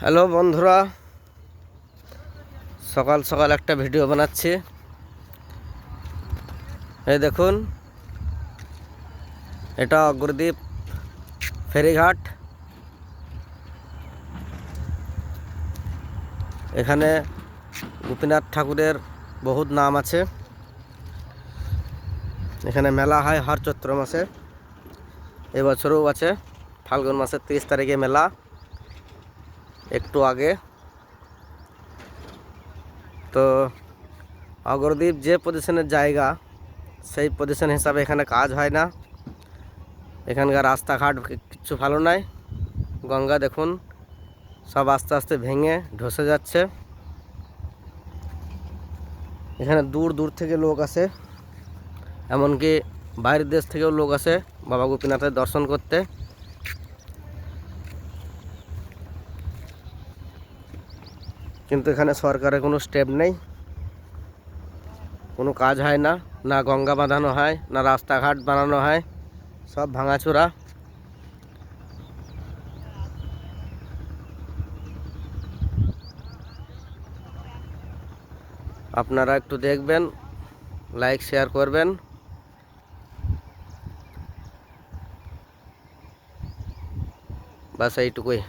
Hello বন্ধুরা, সকাল সকাল একটা ভিডিও বানাচ্ছি। এই দেখুন, এটা অগ্রদ্বীপ ফেরিঘাট। এখানে গোপীনাথ ঠাকুরের বহুত নাম আছে। এখানে মেলা হয় হর চৈত্র মাসে, এবছরও আছে। ফাল্গুন মাসের 30 তারিখে মেলা, একটু আগে। তো অগ্রদ্বীপ যে পজিশনের জায়গা, সেই পজিশন হিসাবে এখানে কাজ হয় না। এখানকার রাস্তাঘাট কিচ্ছু ভালো নাই। গঙ্গা দেখুন, সব আস্তে আস্তে ভেঙে ধসে যাচ্ছে। এখানে দূর দূর থেকে লোক আসে, এমনকি বাইরের দেশ থেকেও লোক আসে বাবা গোপীনাথের দর্শন করতে। কিন্তু এখানে সরকারের কোনো স্টেপ নেই, কোনো কাজ হয় না। না গঙ্গা বাঁধানো হয়, না রাস্তাঘাট বানানো হয়, সব ভাঙাচোরা। আপনারা একটু দেখবেন, লাইক শেয়ার করবেন। বাস এইটুকুই।